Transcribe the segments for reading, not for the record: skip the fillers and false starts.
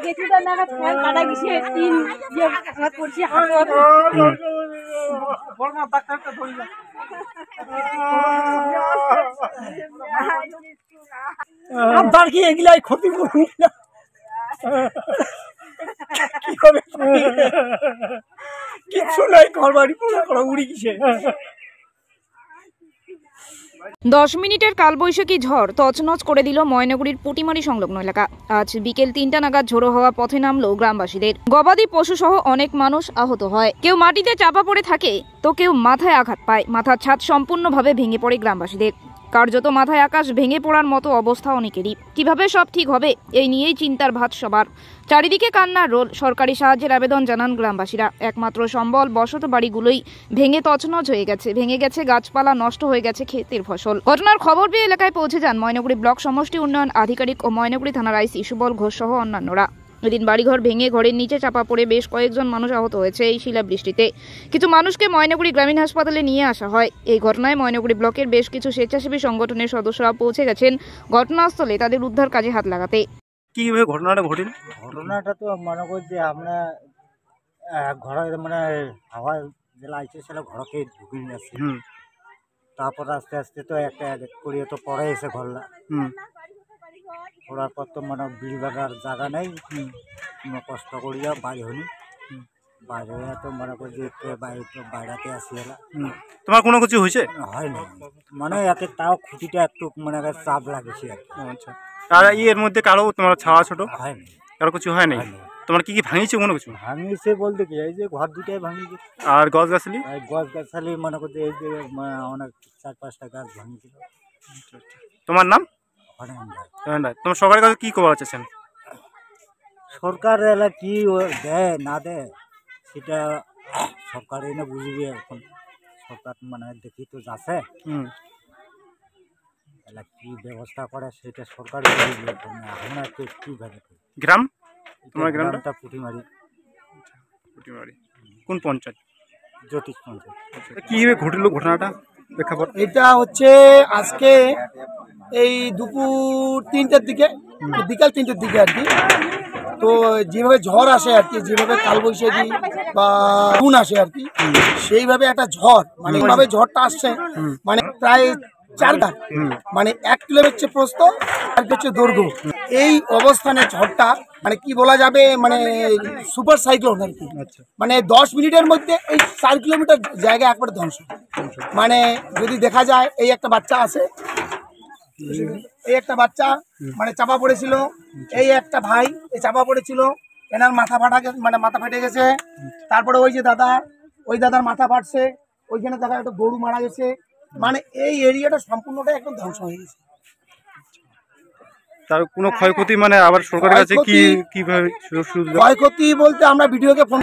যেটা না কাটা গেছে তিন করছি আপনার কি এগুলাই ক্ষতি করুন কি করে কিছু নাই ঘর বাড়ি পুরো উড়ি গেছে। 10 মিনিটের কালবৈশাখী ঝড় তছনছ করে দিল ময়নাগুড়ির পুটিমারি সংলগ্ন এলাকা। আজ বিকেল 3টা নাগাদ ঝোড়ো হওয়া পথে নামলো গ্রামবাসীদের। গবাদি পশু সহ অনেক মানুষ আহত হয়, কেউ মাটিতে চাপা পড়ে থাকে তো কেউ মাথায় আঘাত পায়। মাথার ছাদ সম্পূর্ণভাবে ভেঙে পড়ে গ্রামবাসীদের। কার্যত মাথায় আকাশ ভেঙে পড়ার মতো অবস্থা অনেকেরই। কিভাবে সব ঠিক হবে এই নিয়েই চিন্তার ভাঁজ সবার। চারিদিকে কান্নার রোল। সরকারি সাহায্যের আবেদন জানান গ্রামবাসীরা। একমাত্র সম্বল বসত বাড়িগুলোই ভেঙে তছনছ হয়ে গেছে। ভেঙে গেছে গাছপালা, নষ্ট হয়ে গেছে ক্ষেতের ফসল। ঘটনার খবর পেয়ে এলাকায় পৌঁছে যান ময়নাগুড়ি ব্লক সমষ্টি উন্নয়ন আধিকারিক ও ময়নাগুড়ি থানার আইসি সুবল ঘোষ সহ অন্যান্যরা। এদিন বাড়িঘর ভেঙে ঘরের নিচে চাপা পড়ে বেশ কয়েকজন মানুষ আহত হয়েছে এই শিলাবৃষ্টিতে। কিছু মানুষকে ময়নাগুড়ি গ্রামীণ হাসপাতালে নিয়ে আসা হয়। এই ঘটনায় ময়নাগুড়ি ব্লকের বেশ কিছু স্বেচ্ছাসেবী সংগঠনের সদস্যরা পৌঁছে গেছেন ঘটনাস্থলে তাদের উদ্ধার কাজে হাত লাগাতে। কিভাবে ঘটনাটা ঘটিল? ঘটনাটা তো মনে করি যে আমরা ঘরে মানে হাওয়া যেটা আইছে সেটা ঘরকে ঢুকিয়ে নিয়েছি। তারপর আস্তে আস্তে তো একটা এক করিয়ে তো পরে এসে ঘরলা পড়ার পর তো মানে বিড়িবাটার জায়গা নেই, কষ্ট করিয়া বাইরে হলি। বাইরে তো মনে করি যে বাইরেতে আসি এলা। তোমার কোনো কিছু হয়েছে? হয় না, মানে একে তাও খুঁটিটা একটু মানে চাপ লাগেছে আর কি। আচ্ছা, আর এর মধ্যে কারো তোমার ছাওয়া ছোট হয়নি, কারো কিছু হয় নাই? তোমার কি কি ভাঙিয়েছে কোনো কিছু? ভাঙিয়েছে বলতে কি এই যে ঘর দুটাই ভাঙিয়েছে। আর গাছ গাছালি? গাছ গাছালি মনে করতে এই যে অনেক 4-5টা গাছ ভাঙিয়েছিল। তোমার নাম? তোমার সরকারের কাছে কি খবর আছেন? সরকার এলা কি দেয় না দেয় সেটা সরকার এনে বুঝবি। এখন সরকার মানে দেখি তো যাচ্ছে এলা কি ব্যবস্থা করে সেটা সরকার বুঝবে। আমরা কি ভাবে গ্রাম তোমার গ্রামটা? পুটিমারি। পুটিমারি কোন পঞ্চায়েত? জ্যোতিষ পঞ্চায়েত। কিভাবে ঘটল ঘটনাটা? প্রেক্ষাপট এটা হচ্ছে আজকে এই দুপুর 3টার দিকে, বিকাল 3টার দিকে আর কি। তো যেভাবে ঝড় আসে আর কি, যেভাবে কালবৈশাখী বা গুণ আসে আর কি, সেইভাবে একটা ঝড় মানে এইভাবে ঝড়টা আসছে মানে প্রায় 4 ঘাট মানে 1 কিলোমিটার প্রস্থ আর হচ্ছে দৈর্ঘ্য। এই অবস্থানে ঝড়টা মানে কি বলা যাবে মানে সুপার সাইক্লোন আর কি। মানে 10 মিনিটের মধ্যে এই 4 কিলোমিটার জায়গা একবারে ধ্বংস। মানে যদি দেখা যায় এই একটা বাচ্চা আছে, এই একটা বাচ্চা মানে চাপা পড়েছিল, এই একটা ভাই এই চাপা পড়েছিল, এনার মাথা ফাটা গেছে মানে মাথা ফেটে গেছে। তারপরে ওই যে দাদা, ওই দাদার মাথা ফাটছে, ওইখানে দেখা একটা গরু মারা গেছে। মানে এই এরিয়াটা সম্পূর্ণটাই একদম ধ্বংস হয়ে গেছে। তার কোনো ক্ষয়ক্ষতি মানে আবার সরকারের কাছে কি কিভাবে ক্ষয়ক্ষতি বলতে আমরা ভিডিওকে ফোন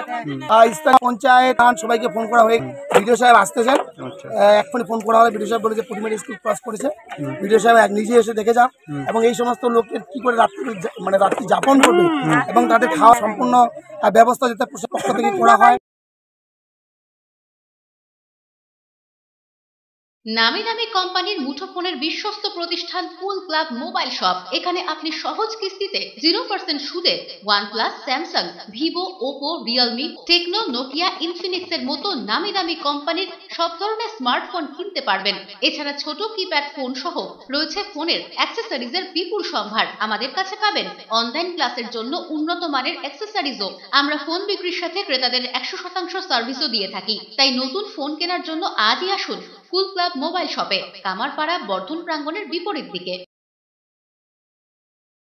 স্থানীয় পঞ্চায়েত সবাইকে ফোন করা হয়ে ভিডিও সাহেব আসতেছেন। এক্ষুনি ফোন করা হলে ভিডিও সাহেব বলেছে পুটিমারি স্কুল ক্রস করেছে। ভিডিও সাহেব নিজে এসে দেখে যান এবং এই সমস্ত লোককে কি করে রাত্রি যাপন করবে এবং তাদের খাওয়া সম্পূর্ণ ব্যবস্থা যাতে পক্ষ থেকে করা হয়। নামি দামি কোম্পানির মুঠোফোনের বিশ্বস্ত প্রতিষ্ঠান কুল ক্লাব মোবাইল শপ। এখানে আপনি সহজ কিস্তিতে 0% সুদে OnePlus, Samsung, Vivo, Oppo, Realme, Tecno, Nokia, Infinix এর মতো নামি দামি কোম্পানির সব ধরনের স্মার্টফোন কিনতে পারবেন। এছাড়া ছোট কিপ্যাড ফোন সহ রয়েছে ফোনের অ্যাক্সেসরিজের বিপুল সম্ভার। আমাদের কাছে পাবেন অনলাইন ক্লাসের জন্য উন্নত মানের অ্যাক্সেসরিজও। আমরা ফোন বিক্রির সাথে ক্রেতাদের 100% সার্ভিসও দিয়ে থাকি। তাই নতুন ফোন কেনার জন্য আজই আসুন কুল ক্লাব মোবাইল শপে, কামারপাড়া বর্ধন প্রাঙ্গণের বিপরীত দিকে।